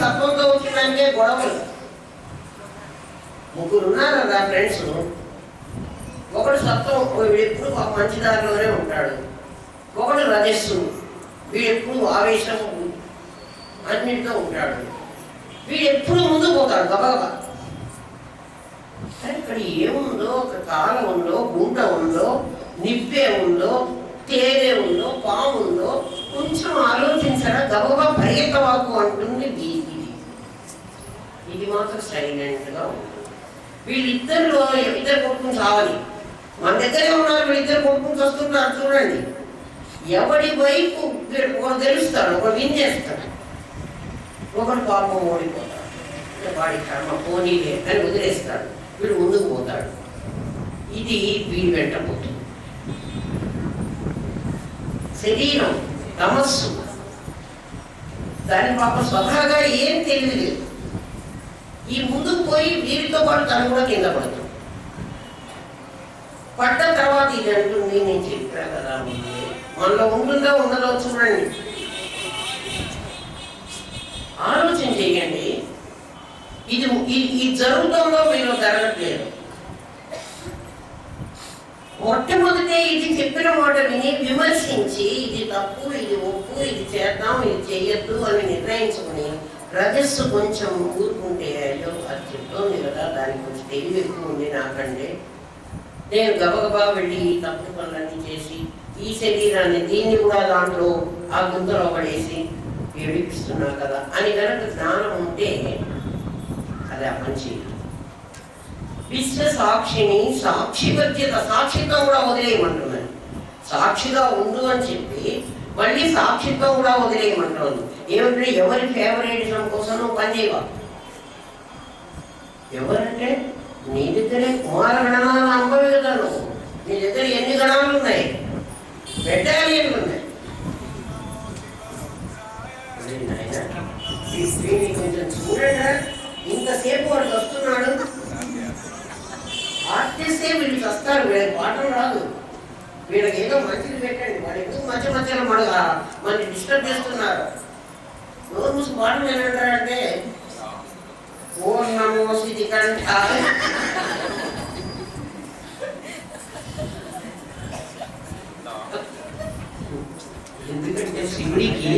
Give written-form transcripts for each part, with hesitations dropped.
సత్వంతో వచ్చినాకే గొడవలు. ముగ్గురు ఉన్నారు కదా ఫ్రెండ్స్. ఒకడు సత్వం, వీడు ఎప్పుడు మంచి దారిలోనే ఉంటాడు. ఒకడు రజస్సు, వీడు ఎప్పుడు ఆవేశం అన్నింటితో ఉంటాడు. వీడు ఎప్పుడు ముందు పోతాడు గబగబా. ఇక్కడ ఏముందో, ఒక కాలం ఉందో, గుంట ఉందో, నిప్పే ఉందో, తేనె ఉందో, పాము ఉందో కొంచెం ఆలోచించరా, గబగబా పరిగెత్తవాకు అంటుంది. ఇది మాత్రం సైలెంట్గా ఉంది. వీళ్ళిద్దరిలో ఇద్దరు కొట్టుకుని చావాలి. మన దగ్గరే ఉన్నారు, వీళ్ళిద్దరు కొట్టుకుని వస్తున్నారు. చూడండి, ఎవడి వైపు ఒకడు గెలుస్తాడు, ఒకడు విన్ చేస్తాడు, ఒకడు పాపం ఓడిపోతాడు. వాడి కర్మ పోనీలే అని వదిలేస్తాడు, వీడు ముందుకు పోతాడు. ఇది వీడి వెంట పోతుంది. శరీరం తమస్సు, దాని పాప స్వతహాగా ఏం తెలియదు. ఈ ముందుకు పోయి వీరితో పాటు తను కూడా కింద పడుతుంది. పడ్డ తర్వాత ఇది అంటుంది, నేను చెప్పా కదా మనలో ఉంటుందో ఉండదో చూడండి, ఆలోచన చేయండి. ఇది జరుగుతుందో మీరు జరగట్లేదు. మొట్టమొదటే ఇది చెప్పిన మాట విని విమర్శించి ఇది తప్పు, ఇది ఒప్పు, ఇది చేద్దాం, ఇది చెయ్యొద్దు అని నిర్ణయించుకుని రజస్సు కొంచెం ఊరుకుంటే అయ్యో అది చెప్తోంది కదా, దానికి కొంచెం తెలివి ఎక్కువ ఉంది నాకంటే, నేను గబగబా వెళ్ళి ఈ తప్పు పనులన్నీ చేసి ఈ శరీరాన్ని దీన్ని కూడా దాంట్లో ఆ గుంతలో పడేసి ఏడిపిస్తున్నా కదా అని కనుక జ్ఞానం ఉంటే అది ఆ మంచి విశ్వ సాక్షిని సాక్షివర్జ్యత, సాక్షిత్వం కూడా వదిలేయమంటున్నాను. సాక్షిగా ఉండు అని చెప్పి మళ్ళీ సాక్షిత్వం కూడా వదిలేయమంటున్నాను. ఏమంటే ఎవరి ఫేవరేటిజం కోసం నువ్వు పనిచేయవా. ఎవరంటే నీ దగ్గరే కుమార గణనాలు అనుభవి కదా, నువ్వు నీ దగ్గర ఎన్ని గణాలు ఉన్నాయి, బెటాలియన్లు ఉన్నాయి. ఈ స్త్రీని కొంచెం చూడండి, ఇంతసేపు వాడు వస్తున్నాడు, ఆర్టిస్టే వీళ్ళకి వస్తారు, వీళ్ళకి పాటలు రాదు, వీళ్ళకి ఏదో మంచిది పెట్టండి. వాడు ఎందుకు మధ్య మధ్యలో మనని డిస్టర్బ్ చేస్తున్నారు. నోరు మూసి పాటలు ఏమంటారంటే ఓం నమో శ్రీ కంఠ, ఎందుకంటే శివుడికి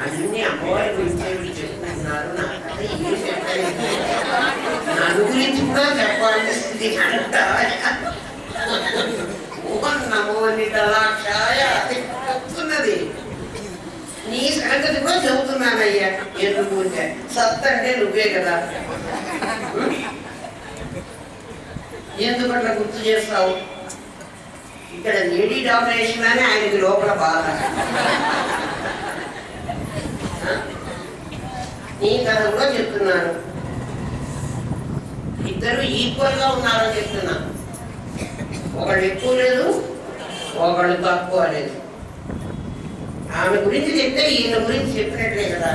అన్ని అమ్మవారి గురించి చెప్తున్నారు. నన్ను గురించి కూడా చెప్పాలి. స్థితి కంఠ ఓం నమో నిటలాక్షాయ చెప్తున్నది. నీ సంగతి కూడా చెబుతున్నానయ్యా. ఎందుకు సత్ అంటే నువ్వే కదా, ఎందుకట్లా గుర్తు చేస్తావు? ఇక్కడ లేడీ డామినేషన్ అని ఆయనకి లోపల బాధ. నీ కథ కూడా చెప్తున్నాను. ఇద్దరు ఈక్వల్ గా ఉన్నారని చెప్తున్నా. ఒకళ్ళు ఎక్కువ లేదు, ఒకళ్ళు తక్కువ లేదు. ఆమె గురించి చెప్తే ఈయన గురించి చెప్పినట్లే కదా.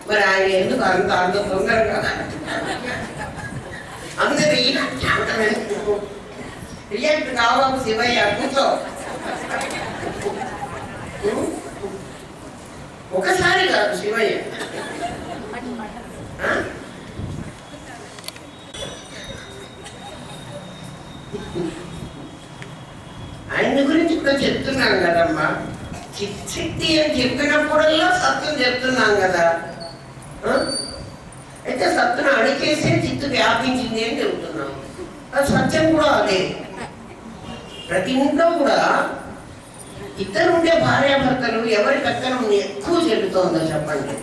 మరి ఆయన ఎందుకు అంత తొందర కదా? అందరూ ఈయన రియాక్ట్ కావాలి. శివయ్య కూర్చో, ఒకసారి కాదు శివయ్య. ఆయన గురించి కూడా చెప్తున్నాం కదమ్మా. చిట్టి అని చెప్పినప్పుడల్లా సత్యం చెప్తున్నాం కదా. అయితే సత్తును అడిగేసే చిత్తు వ్యాపించింది అని చెబుతున్నాం. అది సత్యం కూడా అదే. ప్రతి ఇంట్లో కూడా ఇద్దరు ఉండే భార్యాభర్తలు ఎవరి పెత్తనం ఎక్కువ చెల్లుతోందో చెప్పండి.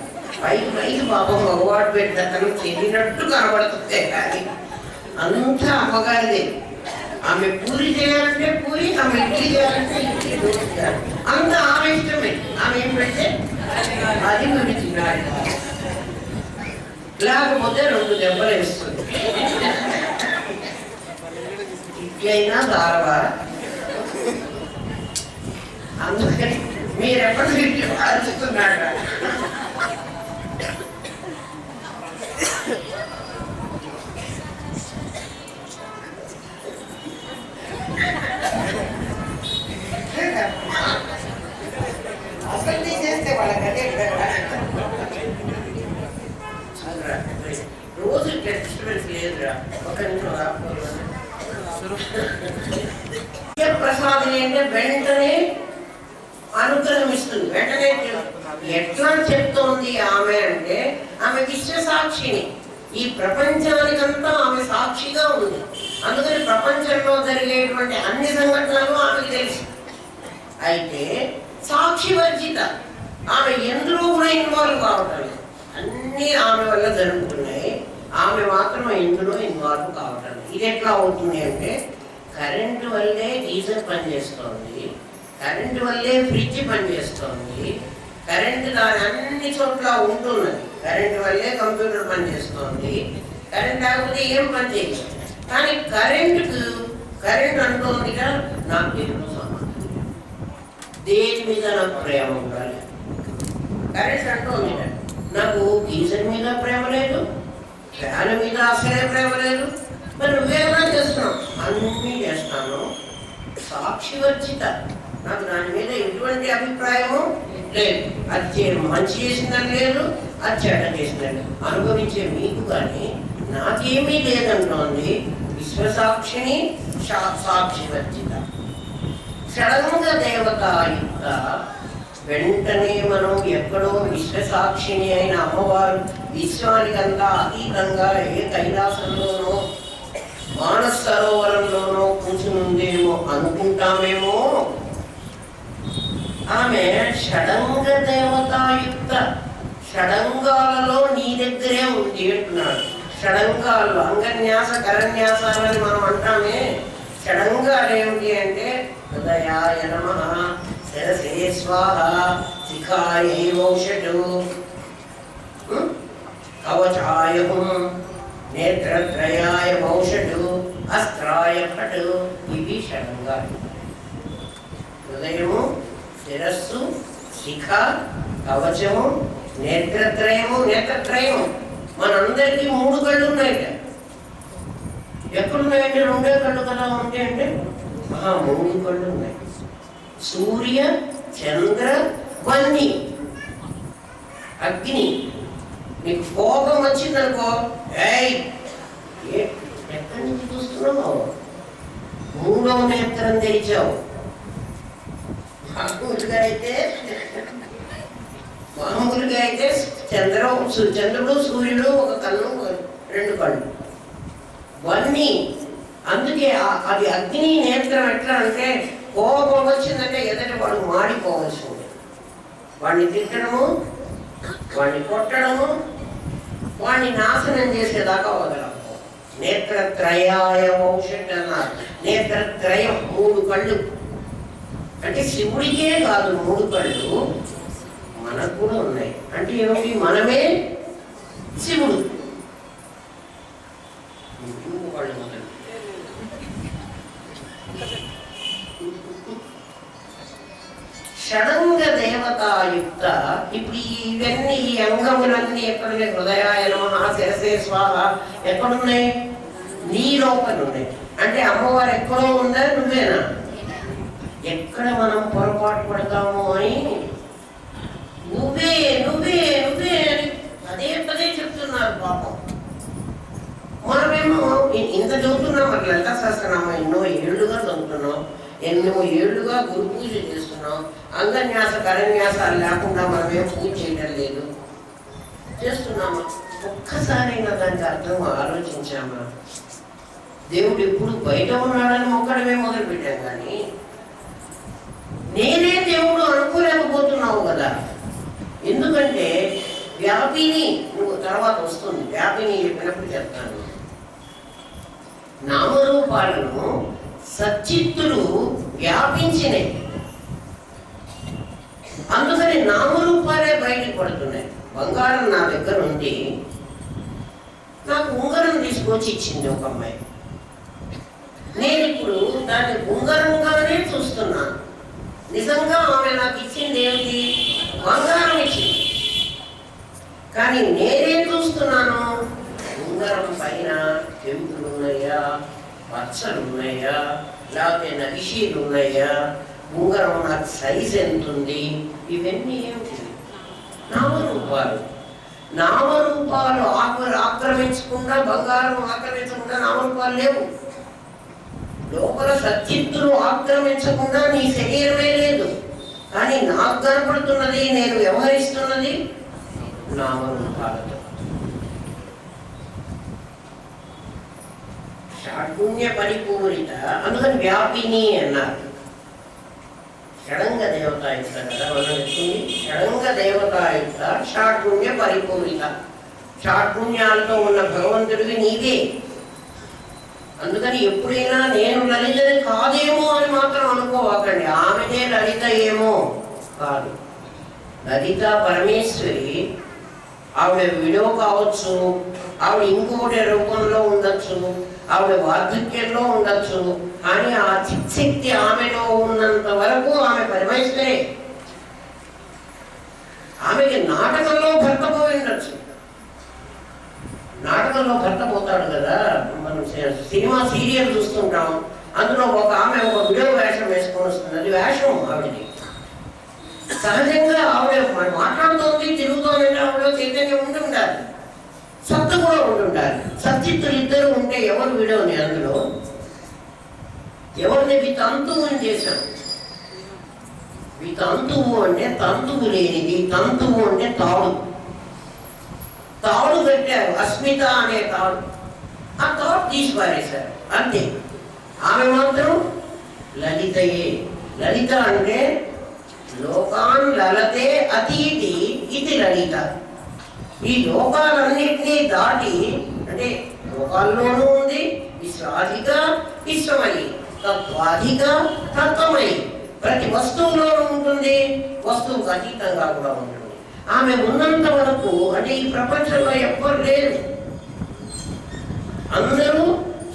పైకి పాపం మగవాడు పెద్దతనం చెల్లినట్టు కనబడుతుంది, కానీ అంతా అమ్మగారిదే. ఆమె పూరి చేయాలంటే పూరి, ఆమె ఇడ్లీ చేయాలంటే ఇడ్లీ, అంత ఆమె ఇష్టమే. ఆమె ఏం పెడితే అది మీరు తినాలి, లేకపోతే 2 దెబ్బలు వేస్తుంది. ఇట్లయినా దారవా. అందుకని మీరెప్పటి ఇట్లు ఆలోచిస్తున్నాడు. అసలు చేస్తే వాళ్ళకదే లేదురా, ఒక నిమిషం ప్రసాదిని అంటే వెంటనే అనుగ్రహం ఇస్తుంది. వెంటనే ఎట్లా చెప్తోంది ఆమె అంటే, ఆమె విశ్వసాక్షిని, ఈ ప్రపంచానికంతా ఆమె సాక్షిగా ఉంది. అందుకని ప్రపంచంలో జరిగేటువంటి అన్ని సంఘటనలు ఆమెకు తెలుసు. అయితే సాక్షి వర్జిత, ఆమె ఎందులో కూడా ఇన్వాల్వ్ కావటం లేదు. అన్నీ ఆమె వల్ల జరుగుతున్నాయి, ఆమె మాత్రం ఎందులో ఇన్వాల్వ్ కావటం లేదు. ఇది ఎట్లా అవుతుంది అంటే, కరెంటు వల్లే గీజర్ పనిచేస్తోంది, కరెంటు వల్లే ఫ్రిడ్జ్ పనిచేస్తోంది, కరెంటు దాని అన్ని చోట్ల ఉంటున్నది, కరెంటు వల్లే కంప్యూటర్ పనిచేస్తోంది, కరెంట్ లేకపోతే ఏం పని చేయదు. కానీ కరెంట్ అంటోందిగా నాకు దేవుడు సమానం, దేని మీద నాకు ప్రేమ ఉండాలి. కరెంట్ అంటోంది నాకు గీజర్ మీద ప్రేమ లేదు, ఫ్యాన్ మీద అసలే ప్రేమ లేదు, మరి నువ్వేలా చేస్తున్నావు? అన్నీ చేస్తాను, సాక్షి వర్జిత, నాకు దాని మీద ఎటువంటి అభిప్రాయము లేదు. అది మంచి చేసిందని లేదు, అది చెడ్డ చేసిందని అనుభవించే మీకు కానీ నాకేమీ లేదంటోంది విశ్వసాక్షిని సాక్షి వర్జిత. షడంగ దేవతాయుక్త, వెంటనే మనం ఎక్కడో విశ్వసాక్షిని అయిన అమ్మవారు విశ్వానికంతా అతీతంగా ఏ కైలాసంలోనో మానస సరోవరంలోనో కూర్చునుందేమో అనుకుంటామేమో. ఆమె షడంగ దేవతాయుక్త, షడంగాలలో నీ దగ్గరే ఉంది అంటున్నాడు. షడంగాలు అంగన్యాస కరన్యాసాలని మనం అంటామే. షడంగాలు ఏమిటి అంటే, హృదయాయ నమః, శిరసే స్వాహ, శిఖాయై వౌషటు, కవచాయ నేత్రత్రయాయ వౌషటు, అస్త్రాయ ఫటు. ఇవి షడంగాలు. హృదయము, శిరస్సు, శిఖ, కవచము, నేత్రత్రయము. నేత్రత్రయము మనందరికీ 3 కళ్ళు ఉన్నాయట. ఎక్కడున్నాయంటే 2 కళ్ళు కదా ఉంటాయి అంటే 3 కళ్ళు ఉన్నాయి. సూర్య, చంద్ర, వన్ని, అగ్ని. నీకు కోపం వచ్చిందనుకో, ఎక్కడి నుంచి చూస్తున్నావు? 3వ నేత్రం తెరిచావు. మామూలుగా అయితే చంద్రుడు సూర్యుడు ఒక కన్ను 2 కళ్ళు. వన్ని, అందుకే అది అగ్ని నేత్రం. ఎట్లా అంటే కోపం వచ్చిందంటే ఎదుటి వాడు మాడిపోవలసింది. వాడిని తిట్టడము, వాడిని కొట్టడము, వాడిని నాశనం చేసేదాకా వదలము. నేత్రత్రయాయ వౌషట్ అన్నారు. నేత్రత్రయం 3 కళ్ళు అంటే శివుడికే కాదు 3 కళ్ళు, మనకు కూడా ఉన్నాయి. అంటే ఏమిటి? మనమే శివుడు. కళ్ళు మొదలు షడంగ దేవతాయుక్త. ఇప్పుడు ఇవన్నీ ఈ అంగములన్నీ ఎక్కడున్నాయి? హృదయాయ నమః, శిరసే స్వాహ ఎక్కడున్నాయి? నీ లోపల ఉన్నాయి. అంటే అమ్మవారు ఎక్కడో ఉందా? నువ్వేనా? ఎక్కడ మనం పొరపాటు పడతాము అని నువ్వే నువ్వే నువ్వే అని పదే చెప్తున్నారు పాపం. మనమేమో ఇంత చదువుతున్నాం, మరి లలితా సహస్రనామం ఎన్నో ఏళ్ళుగా చదువుతున్నాం, ఎన్నో ఏళ్ళుగా గురు పూజ చేస్తున్నాం. అంగన్యాస కరన్యాసాలు లేకుండా మనమేం పూజ చేయడం లేదు, చేస్తున్నామా? ఒక్కసారైనా దానికి అర్థం ఆలోచించామా? దేవుడు ఎప్పుడు బయట ఉన్నాడని మొక్కడమే మొదలు పెట్టాం, కానీ నేనే దేవుడు అనుకోలేకపోతున్నావు కదా. ఎందుకంటే వ్యాపిని, నువ్వు తర్వాత వస్తుంది, వ్యాపిని చెప్పినప్పుడు చెప్తాను. నామరూపాలను సచ్చిత్తులు వ్యాపించినాయి, అందుకని నామరూపాలే బయటకు పడుతున్నాయి. బంగారం నా దగ్గర ఉంది, నాకు ఉంగరం తీసుకొచ్చి ఇచ్చింది ఒక అమ్మాయి. నేను ఇప్పుడు దాన్ని ఉంగరంగానే చూస్తున్నాను. నిజంగా ఆమె నాకు ఇచ్చింది ఏమిటి? బంగారం ఇచ్చింది. కానీ నేనేం చూస్తున్నాను? ఉంగరం పైన కెంపులు ఉన్నాయా, పచ్చలు ఉన్నాయా, లేకపోతే నగిషీలు ఉన్నాయా, ఉంగరం నాకు సైజ్ ఎంత ఉంది, ఇవన్నీ ఏమిటి? నామరూపాలు. నామరూపాలు ఆక్రమించకుండా, బంగారం ఆక్రమించకుండా నామరూపాలు లేవు. లోపల సచ్చిత్తులు ఆక్రమించకుండా నీ శరీరమే లేదు. కానీ నాకు కనపడుతున్నది, నేను వ్యవహరిస్తున్నది నామరూపాలతో. షాఢ్గుణ్య పరిపూరిత, అందుకని వ్యాపిని అన్నారు. షడంగ దేవతాయుక్త కదా మనం చెప్తుంది. షడంగ దేవతాయుక్త షాఢ్గుణ్య పరిపూరిత. షాఢ్గుణ్యాలతో ఉన్న భగవంతుడివి నీవే. అందుకని ఎప్పుడైనా నేను లలితని కాదేమో అని మాత్రం అనుకోవకండి. ఆమెనే లలిత ఏమో కాదు. లలిత పరమేశ్వరి. ఆవిడ విడో కావచ్చు, ఆవిడ ఇంకోటి రూపంలో ఉండొచ్చు, ఆవిడ వార్ధక్యంలో ఉండొచ్చు. కానీ ఆ చిత్శక్తి ఆమెలో ఉన్నంత వరకు ఆమె పరమేశ్వరే. ఆమెకి నాటకంలో భర్త పోయి ఉండొచ్చు. నాటకంలో భర్త పోతాడు కదా, మనం సినిమా సీరియల్ చూస్తుంటాం. అందులో ఒక ఆమె ఒక విడో వేషం వేసుకొని వస్తుంది. అది వేషం ఆవిడది. సహజంగా ఆవిడ మాట్లాడుతోంది, తిరుగుతోంది, ఆవిడ చైతన్యం ఉండి ఉండాలి, సత్తు కూడా ఉండి ఉండాలి. సచిత్తులు ఇద్దరు ఉంటే ఎవరు విడోని? అందులో ఎవరిని వితంతువుని చేశాం. వితంతువు అంటే తంతువు లేనిది, తంతువు అంటే తాడు. తాడు పెట్టారు, అస్మిత అనే తాడు. ఆ తాడు తీసి పారేశారు అంతే. ఆమె మాత్రం లలితయే. లలిత అంటే లోకాన్ లలతే అతీతి ఇది లలిత. ఈ లోకాలన్నింటినీ దాటి, అంటే లోకాల్లోనూ ఉంది, విశ్వాధిక విశ్వమయి, తత్వాధిక తత్వమయి. ప్రతి వస్తువులోనూ ఉంటుంది, వస్తువుకు అతీతంగా కూడా ఉంటుంది. ఆమె ఉన్నంత వరకు, అంటే ఈ ప్రపంచంలో ఎవ్వరు లేరు, అందరూ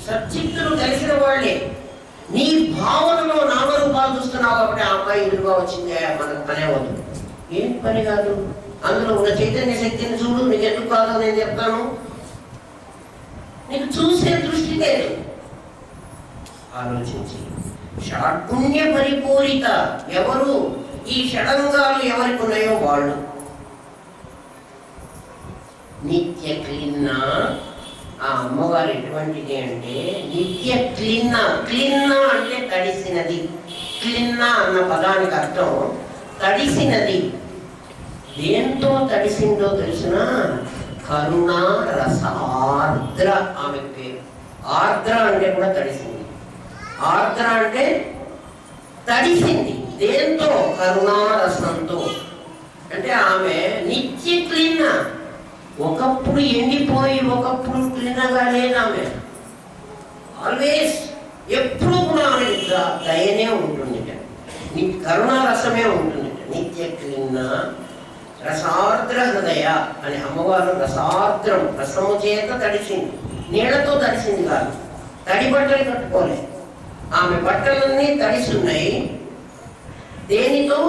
సచ్చిత్తులు కలిసిన వాళ్ళే. నీ భావనలో నామరూపాలు చూస్తున్నావు కాబట్టి ఆ అమ్మాయి ఎదురుగా వచ్చిందే మనకు పనే వద్దు. ఏం పని కాదు. అందులో ఉన్న చైతన్య శక్తిని చూడు. నీకు ఎందుకు కాదో నేను చెప్తాను. నీకు చూసే దృష్టి లేదు. ఆలోచించి షాఢ్గుణ్య పరిపూరిత ఎవరు? ఈ షడంగాలు ఎవరికి ఉన్నాయో వాళ్ళు. నిత్య క్లిన్న. ఆ అమ్మవారు ఎటువంటిది అంటే నిత్య క్లిన్న. క్లిన్న అంటే తడిసినది. క్లిన్న అన్న పదానికి అర్థం తడిసినది. దేంతో తడిసిందో తెలిసిన? కరుణ రస ఆర్ద్ర ఆమె పేరు. ఆర్ద్ర అంటే కూడా తడిసింది. ఆర్ద్ర అంటే తడిసింది. దేంతో? కరుణారసంతో. అంటే ఆమె నిత్య క్లీన. ఒకప్పుడు ఎండిపోయి ఒకప్పుడు క్లీనగా లేదు ఆమె. ఆల్వేస్, ఎప్పుడు కూడా ఆమె దయనే ఉంటుంది, కరుణారసమే ఉంటుంది. నిత్య క్లీన రసార్ద్ర హృదయ అని అమ్మవారు రసార్ద్రం, రసము చేత తడిసింది. నీళ్లతో తడిసింది కాదు, తడి బట్టలు కట్టుకోలే. ఆమె బట్టలన్నీ తడిసున్నాయి. దేనితో?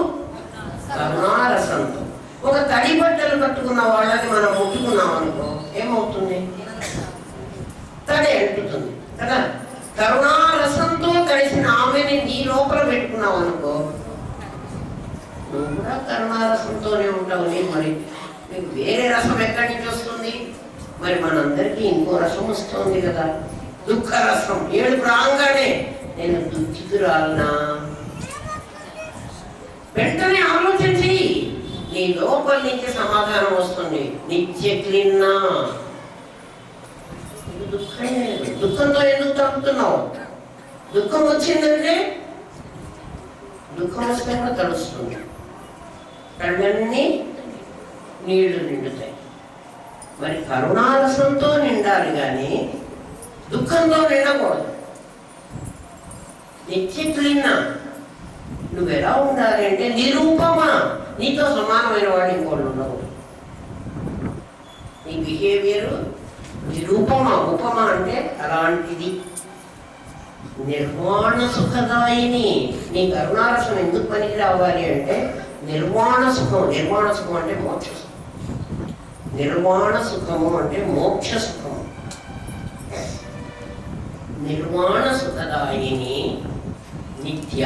కరుణారసంతో. ఒక తడి బట్టలు కట్టుకున్న వాళ్ళని మనం ముట్టుకున్నాం అనుకో, ఏమవుతుంది? తడి అంటుతుంది కదా. కరుణారసంతో తడిసిన ఆమెని నీ లోపల పెట్టుకున్నావు అనుకో, నువ్వు కూడా కరుణారసంతోనే ఉంటావు. మరి నీకు వేరే రసం ఎక్కడి నుంచి వస్తుంది? మరి మనందరికీ ఇంకో రసం వస్తుంది కదా, దుఃఖ రసం. ఏడుపు రాగానే నేను దుఃఖితురాలనా? వెంటనే ఆలోచించి నీ లోపల నుంచి సమాధానం వస్తుంది. నిత్య క్లీన్నా. దుఃఖంతో ఎందుకు తప్పుతున్నావు? దుఃఖం వచ్చిందంటే, దుఃఖం వస్తే కూడా తడుస్తుంది, కళ్ళన్నీ నీళ్లు నిండుతాయి. మరి కరుణారసంతో నిండాలి కానీ దుఃఖంతో నిండకూడదు. నిత్య క్లీన్న. నువ్వెలా ఉండాలి అంటే నిరూపమా. నీతో సమానమైన వాడు ఇంకోళ్ళు ఉండవు. నీ బిహేవియర్ నిరూపమా. ఉపమా అంటే అలాంటిది. నిర్వాణ సుఖదాయిని. నీ కరుణారసం ఎందుకు పనికి రావాలి అంటే నిర్వాణ సుఖం. నిర్వాణ సుఖం అంటే మోక్ష సుఖం. నిర్వాణ సుఖము అంటే మోక్ష సుఖము. నిర్వాణ సుఖదాయిని నిత్య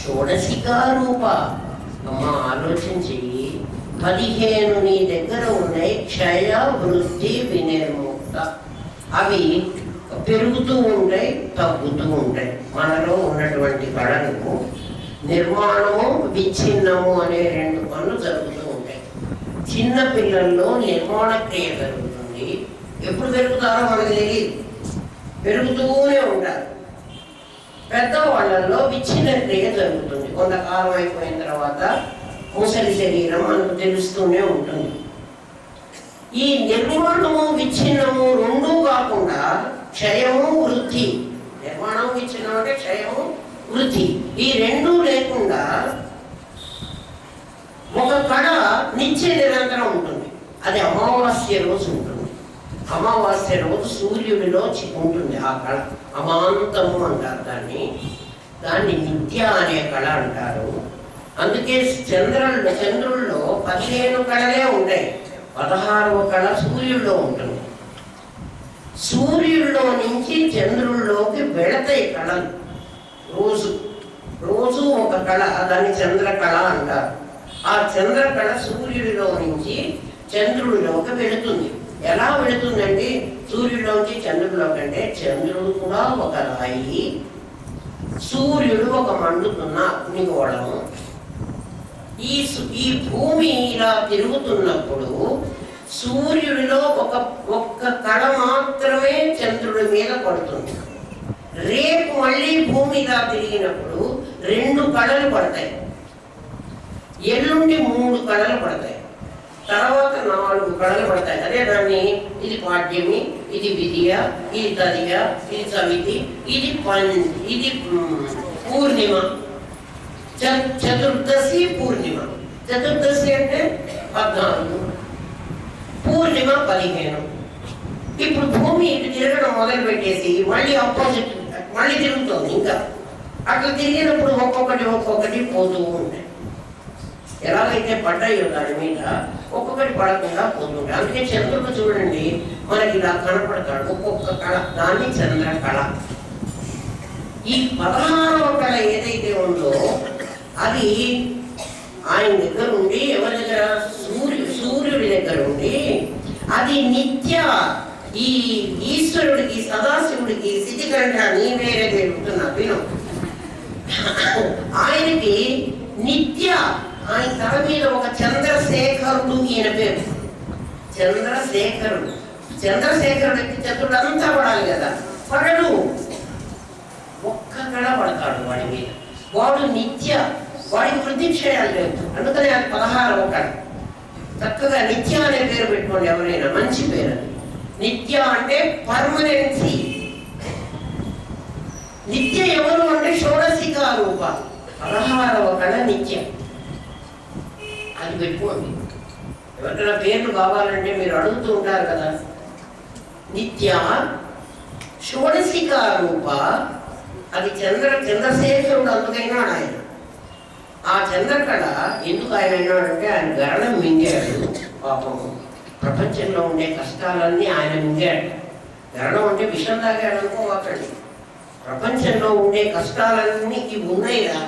షోడశికా రూప. అమ్మ ఆలోచించి 15 నీ దగ్గర ఉన్నాయి. క్షయ, వృద్ధి, వినిర్ముక్త. అవి పెరుగుతూ ఉంటాయి, తగ్గుతూ ఉంటాయి. మనలో ఉన్నటువంటి కళలు నిర్మాణము, విచ్ఛిన్నము అనే 2 పనులు జరుగుతూ ఉంటాయి. చిన్న పిల్లల్లో నిర్మాణ క్రియ జరుగుతుంది. ఎప్పుడు పెరుగుతారో మనకు తెలియదు, పెరుగుతూనే ఉంటారు. పెద్దవాళ్ళల్లో విచ్ఛిన్న క్రియ జరుగుతుంది. కొంతకాలం అయిపోయిన తర్వాత ముసలి శరీరం మనకు తెలుస్తూనే ఉంటుంది. ఈ నిర్మాణము, విచ్ఛిన్నము 2 కాకుండా క్షయము, వృద్ధి. నిర్మాణం, విచ్ఛిన్నం అంటే క్షయము, వృద్ధి. ఈ 2 లేకుండా ఒక కళ నిత్య నిరంతరం ఉంటుంది. అది అమావాస్య రోజు ఉంటుంది. అమావాస్య రోజు సూర్యుడిలో ఉంటుంది ఆ కళ. అమాంతము అంటారు దాన్ని నిత్య అనే కళ అంటారు. అందుకే చంద్రుల్లో 15 కళలే ఉంటాయి. 16వ కళ సూర్యుడిలో ఉంటుంది. సూర్యుడిలో నుంచి చంద్రుల్లోకి వెళతాయి కళలు. రోజు ఒక కళ, దాన్ని చంద్రకళ అంటారు. ఆ చంద్రకళ సూర్యుడిలో నుంచి చంద్రుడిలోకి వెళుతుంది. ఎలా వెళుతుందండి? సూర్యుడిలోంచి చంద్రుడిలోకి అంటే చంద్రుడు కూడా ఒక రాయి, సూర్యుడు ఒక మండుతున్న అగ్నిగోళము. ఈ భూమి ఇలా తిరుగుతున్నప్పుడు సూర్యుడిలో ఒక్క కళ మాత్రమే చంద్రుడి మీద పడుతుంది. రేపు మళ్ళీ భూమి ఇలా తిరిగినప్పుడు 2 కళలు పడతాయి. ఎల్లుండి 3 కళలు పడతాయి. తర్వాత 4 కళలు పడతాయి. అదే దాన్ని ఇది పాడ్యమి, ఇది విధియ, ఇది తదియ, ఇది సవితి, ఇది పూర్ణిమ. చతుర్దశి, పూర్ణిమ. చతుర్దశి అంటే 14, పూర్ణిమ 15. ఇప్పుడు భూమి ఇటు తిరగడం మొదలు పెట్టేసి మళ్ళీ ఆపోజిట్ మళ్ళీ తిరుగుతుంది. ఇంకా అట్లా తిరిగినప్పుడు ఒక్కొక్కటి పోతూ ఉంటాయి. ఎలాగైతే పడ్డాయో దాని మీద ఒక్కొక్కటి పడకుండా పోతుంటాయి. అందుకే చంద్రుడు చూడండి మనకి ఇలా కనపడతాడు. ఒక్కొక్క కళ, దాన్ని చంద్రకళ. ఈ 16వ కళ ఏదైతే ఉందో అది ఆయన దగ్గర ఉండి, ఎవరి దగ్గర? సూర్యుడి దగ్గర ఉండి అది నిత్య. ఈ ఈశ్వరుడికి, సదాశివుడికి స్థితికంఠ నీ వేరే పెరుగుతున్నా విను. ఆయనకి నిత్య, ఆయన తల మీద ఒక చంద్రశేఖరుడు, ఈయన పేరు చంద్రశేఖరుడు. చంద్రశేఖరుడికి చతుర్డు అంతా పడాలి కదా, పడడు. ఒక్క కళ పడతాడు వాడి మీద. వాడు నిత్య, వాడికి వృద్ధి క్షయాలు లేవు. అందుకని అది 16వ కళ. చక్కగా నిత్య అనే పేరు పెట్టుకోండి ఎవరైనా, మంచి పేరు అది. నిత్య అంటే పర్మనెన్సీ. నిత్య ఎవరు అంటే షోడశికా రూప. 16వ కళ నిత్య. అది పెట్టుకోండి. ఎవరికైనా పేర్లు కావాలంటే మీరు అడుగుతూ ఉంటారు కదా. నిత్య షోడశికా రూప. అది చంద్రశేఖరుడు. అందుకైనా ఆయన ఆ చంద్రకళ ఎందుకు ఆయన అయినాడంటే ఆయన గరణం మింగాడు. పాపము ప్రపంచంలో ఉండే కష్టాలన్నీ ఆయన మింగాడు. గరణం అంటే విషం తాగాడు అనుకోవాకండి. ప్రపంచంలో ఉండే కష్టాలన్నీ ఇవి ఉన్నాయిరా,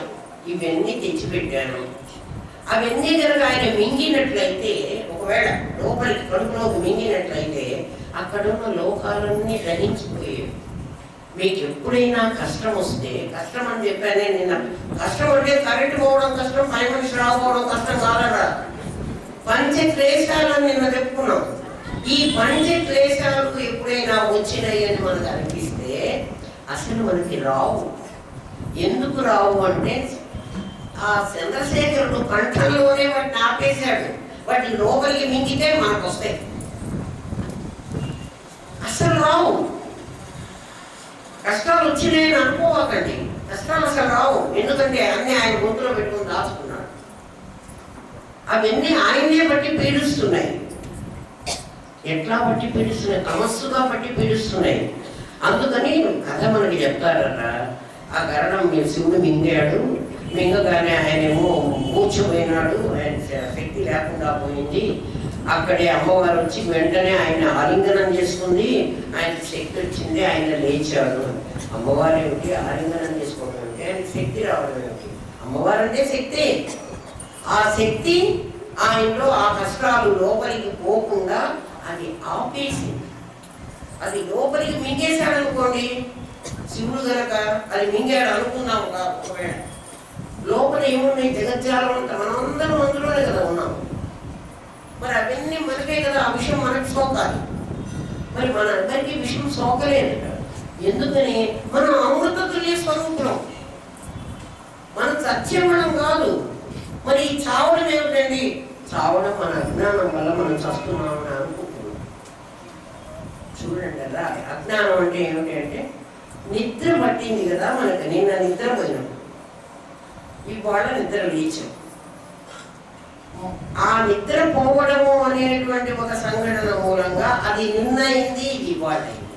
ఇవన్నీ తెచ్చిపెట్టాను. అవన్నీ కనుక ఆయన మింగినట్లయితే, ఒకవేళ లోపలికి కడుపులోకి మింగినట్లయితే అక్కడున్న లోకాలన్నీ గ్రహించిపోయాయి. మీకు ఎప్పుడైనా కష్టం వస్తే, కష్టం అని చెప్పానే నిన్న, కష్టం అంటే కరెంటు పోవడం కష్టం, పై మనిషి రాకపోవడం కష్టం కాదరా. పంచక్లేశాలని నిన్న చెప్పుకున్నాం. ఈ పంచక్లేశాలు ఎప్పుడైనా వచ్చినాయి అని మనకు అనిపిస్తే అసలు మనకి రావు. ఎందుకు రావు అంటే ఆ చంద్రశేఖరుడు కంఠంలోనే వాటిని ఆపేశాడు. వాటిని లోపలికి మింగితే మనకు వస్తాయి, అసలు రావు. కష్టాలు వచ్చినాయని అనుకోవాకండి, కష్టాలు అసలు రావు. ఎందుకంటే అన్నీ ఆయన గొంతులో పెట్టుకుని దాచుకున్నాడు. అవన్నీ ఆయన్నే బట్టి పీడిస్తున్నాయి. ఎట్లా బట్టి పీడిస్తున్నాయి? తమస్సుగా బట్టి పీడిస్తున్నాయి. అందుకని కథ మనకి చెప్తారట. ఆ గరణం శివుడు మింగాడు, మింగగానే ఆయనేమో మూర్చిపోయినాడు, ఆయన శక్తి లేకుండా పోయింది. అక్కడే అమ్మవారు వచ్చి వెంటనే ఆయన ఆలింగనం చేసుకుంది, ఆయనకి శక్తి వచ్చింది, ఆయన లేచాడు. అమ్మవారు ఏమిటి ఆలింగనం చేసుకోవడం అంటే ఆయనకి శక్తి రావడం ఏమిటి? అమ్మవారు అంటే శక్తి. ఆ శక్తి ఆయనలో ఆ కష్టాలు లోపలికి పోకుండా అది ఆపేసింది. అది లోపలికి మింగేశాడు అనుకోండి, శివుడు గనక అది మింగాడు అనుకున్నాము ఒకవేళ, లోపల ఏమున్నాయి జగజ్జాలం అంతా మనందరం అందులోనే కదా ఉన్నాం. మరి అవన్నీ మనకే కదా ఆ విషయం మనకు సోకాలి. మరి మన అందరికీ విషయం సోకలేదు. ఎందుకని మనం అమృత తుల్య స్వరూపులం, మనం సత్యమనం కాదు. మరి ఈ చావడం ఏమిటండి? చావడం మన అజ్ఞానం వల్ల మనం చస్తున్నామని అనుకుంటున్నాం. చూడండి అలా అజ్ఞానం అంటే ఏమిటి అంటే, నిద్ర పట్టింది కదా మనకు. నిన్న నిద్రపోయినాం, ఇవాళ నిద్ర లేచాం. ఆ నిద్ర పోవడము అనేటువంటి ఒక సంఘటన మూలంగా అది నిన్న అయింది, ఇది ఇవాళ అయింది.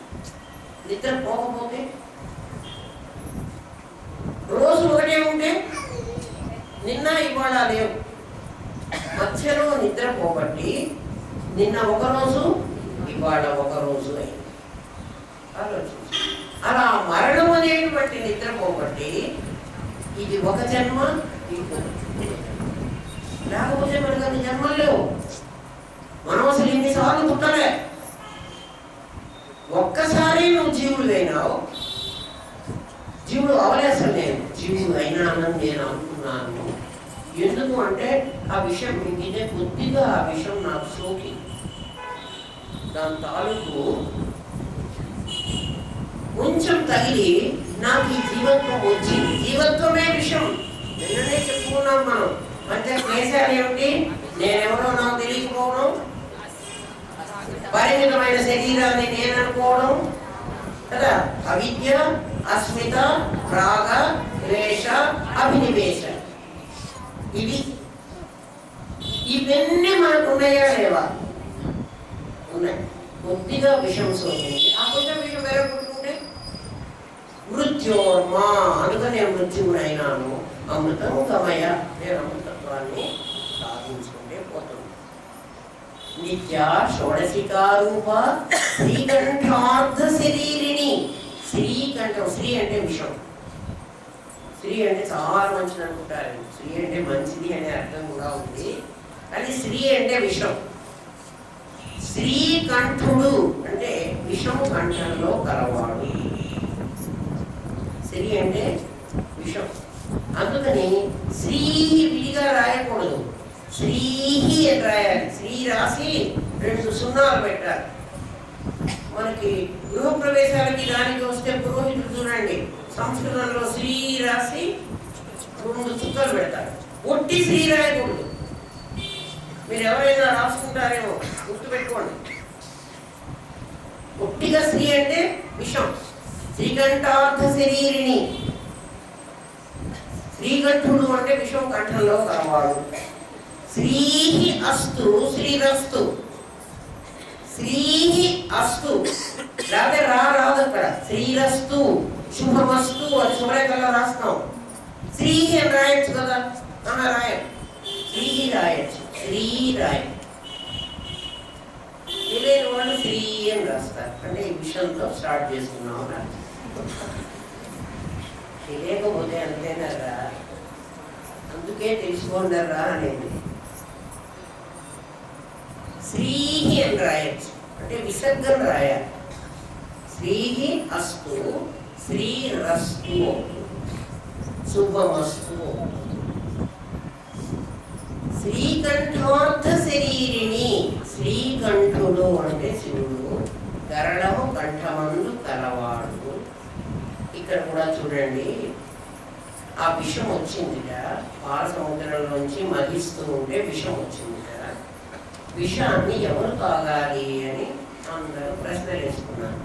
నిద్ర పోకపోతే రోజు ఒకటే ఉంటే నిన్న ఇవాళ లేవు. మధ్యలో నిద్ర పోబట్టి నిన్న ఒక రోజు ఇవాళ ఒక రోజు అయింది. ఆలోచించి అలా మరణం అనేటువంటి నిద్ర పోబట్టి ఇది ఒక జన్మ, ఇది లేకపోతే మనకు అన్ని జన్మలు లేవు. మనం అసలు ఇన్నిసార్లు పుట్టలే. ఒక్కసారి నువ్వు జీవుడు అయినావు. జీవుడు అవలేసలు నేను జీవుడు అయినానని నేను అనుకున్నాను. ఎందుకు అంటే ఆ విషయం ఇదే కొద్దిగా ఆ విషయం నాకు సోకి దాని తాలూకు కొంచెం తగిలి నాకు ఈ జీవత్వం వచ్చింది. జీవత్వమే విషయం. నిన్ననే చెప్పుకున్నాం మనం. అంటే క్లేశాలు ఏమిటి? నేనెవరో నాకు తెలియకపోవడం, పరిమితమైన శరీరాన్ని నేను అనుకోవడం కదా, అవిద్య, అస్మిత, రాగ, ద్వేష, అభినివేశ. ఇవన్నీ మనకు ఉన్నాయా లేవా? ఉన్నాయి. కొద్దిగా విషం సోకింది. ఆ కొంచెం విషయం వేరే పుట్టుకుంటే మృత్యోర్మా, అందుకని నేను మృత్యువునైనాను. అమృతం గమయ, నేను అమృతత్వాన్ని సాధించుకుంటే పోతుంది. నిత్య షోడశికారూప శ్రీకంఠార్థ శరీరిణి. శ్రీకంఠం, శ్రీ అంటే విషం. శ్రీ అంటే చాలా మంచిది అనుకుంటారు. శ్రీ అంటే మంచిది అనే అర్థం కూడా ఉంది, కానీ శ్రీ అంటే విషం. శ్రీకంఠుడు అంటే విషము కంఠంలో కలవాడు. శ్రీ అంటే విషం. అందుకని శ్రీ విడిగా రాయకూడదు, శ్రీహి అని రాయాలి. శ్రీ రాసి 2 సున్నాలు పెట్టాలి. మనకి గృహప్రవేశాలకి దానికి వస్తే పురోహితులు చూడండి, సంస్కృతంలో శ్రీ రాసి 2 చుక్కలు పెడతారు. ఒట్టి శ్రీ రాయకూడదు. మీరు ఎవరైనా రాసుకుంటారేమో గుర్తుపెట్టుకోండి. ఒట్టిగా శ్రీ అంటే విషం. శ్రీకంఠార్థ శరీరిణి, శ్రీకంఠుడు అంటే విషం కంఠంలో కలవాడు. శ్రీహి అస్తు, శ్రీరస్తు. శ్రీహి అస్తు లేకపోతే రాదు అక్కడ. శ్రీరస్తు, శుభమస్తు అని శుభ్రేఖలో రాస్తాం. శ్రీహి అని రాయొచ్చు కదా, అలా రాయం. శ్రీహి రాయొచ్చు, శ్రీ రాయం. తెలియని వాళ్ళు శ్రీ అని రాస్తారు. అంటే ఈ విషయంతో స్టార్ట్ చేసుకున్నాం అని. తెలియకపోతే అంతేనారా, అందుకే తెలుసుకోండరా అనేది. శ్రీహి అని రాయొచ్చు, అంటే విసర్గం రాయాలి. శ్రీహి అస్తు, శ్రీరస్తు, శుభమస్తు. శ్రీకంఠార్థ శరీరిణి, శ్రీకంఠుడు అంటే శివుడు, గరళము కంఠమందు కలవాడు. ఇక్కడ కూడా చూడండి, ఆ విషం వచ్చిందిట. పాల సముద్రంలోంచి మధిస్తూ ఉంటే విషం వచ్చిందిట. విషాన్ని ఎవరు తాగాలి అని అందరూ ప్రశ్నలు వేసుకున్నారు.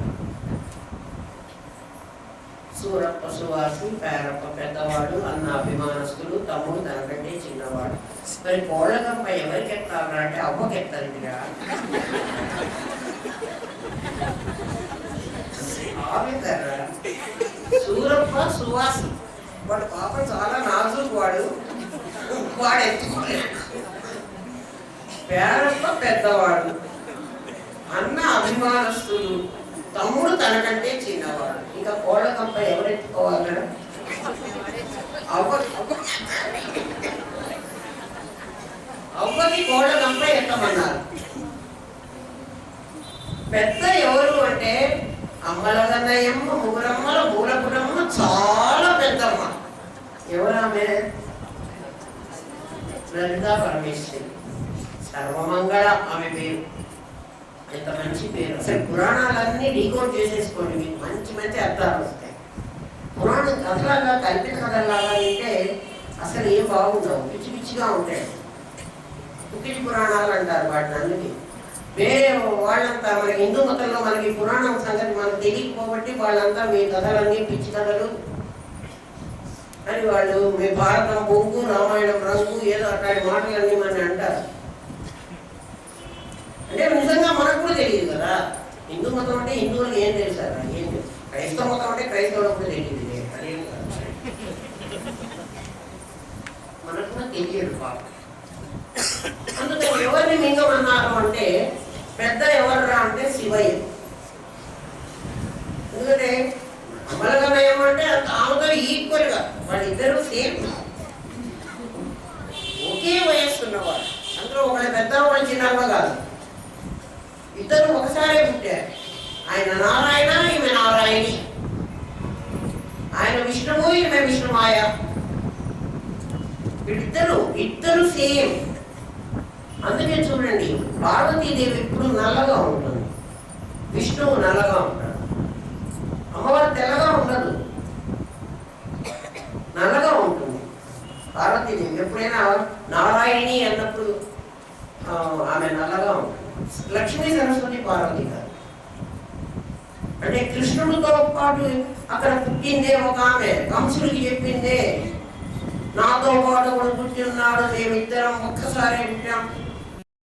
సూరప్ప సువాసి, పేరప్ప పెద్దవాడు, అన్న అభిమానస్తులు, తమ్ముడు తనకంటే చిన్నవాడు. మరి కోళ్ళకంప ఎవరికి ఎత్తారా అంటే అవ్వకెత్తాలిగా. ఆమెతారా సూరప్ప సువాసి, వాడు పాప చాలా నాజుకు, వాడు ఎత్తుకోలేదు. పేరప్ప పెద్దవాడు, అన్న అభిమానస్తులు, తమ్ముడు తనకంటే చిన్నవాడు. ఇంకా కోళ్ళకంప ఎవరెత్తుకోవాలి? అవ్వకి కోళ్ళ గంప ఎత్తమన్నారు. పెద్ద ఎవరు అంటే అమ్మల గన్నయ్యమ్మ, మూరమ్మల మూలపురమ్మ, చాలా పెద్దమ్మ. ఎవరామె? లలితా పరమేశ్వరి, సర్వమంగళ ఆమె పేరు. ఎంత మంచి పేరు! అసలు పురాణాలన్నీ డీకోడ్ చేసేసుకోండి, మీకు మంచి మంచి అర్థాలు వస్తాయి. పురాణం కథలాగా, కల్పిత కథలాగా వింటే అసలు ఏం బాగుండవు, పిచ్చి పిచ్చిగా ఉంటాయి. కుకిలి పురాణాలు అంటారు వాటిని. అందుకే వేరే వాళ్ళంతా మన హిందూ మతంలో మనకి పురాణం సంగతి మనకు తెలియకపోబట్టి వాళ్ళంతా మీ కథలన్నీ పిచ్చి కథలు అని వాళ్ళు మీ భారతం పొంగు, రామాయణం రంగు, ఏదో అట్లాంటి మాటలన్నీ మన అంటారు. అంటే నిజంగా మనకు కూడా తెలియదు కదా. హిందూ మతం అంటే హిందువులకు ఏం తెలుసారా? ఏం తెలుసు. క్రైస్తవ మతం అంటే క్రైస్తవులకు కూడా తెలియదు. అదేం కాదు, మనకు కూడా తెలియదు పాపం. అందుకని ఎవరిని మింగమన్నారు అంటే పెద్ద ఎవర్రా అంటే శివయ్య. ఎందుకంటే అమలగమయం అంటే ఆమెతో ఈక్వల్ గా వాళ్ళిద్దరూ సేమ్, ఒకే వయస్సు ఉన్నవాళ్ళు. అందులో ఒకళ్ళ పెద్ద ఒకళ్ళ చిన్నమ్మ కాదు, ఇద్దరు ఒకసారే పుట్టారు. ఆయన నారాయణ, ఈమె నారాయణి. ఆయన విష్ణువు, ఈమె విష్ణుమాయ. ఇద్దరు సేమ్. అందుకే చూడండి, పార్వతీదేవి ఎప్పుడు నల్లగా ఉంటుంది, విష్ణువు నల్లగా ఉంటాడు. అమ్మవారు తెల్లగా ఉండదు, నల్లగా ఉంటుంది పార్వతీదేవి. ఎప్పుడైనా నారాయణి అన్నప్పుడు ఆమె నల్లగా ఉంటుంది. లక్ష్మీ సరస్వతి పార్వతి గారు అంటే కృష్ణుడితో పాటు అక్కడ పుట్టిందే ఒక ఆమె. కంసుడికి చెప్పిందే, నాతో పాటు కూడా పుట్టి ఉన్నాడు, మేమిద్దరం ఒక్కసారి పుట్టాం,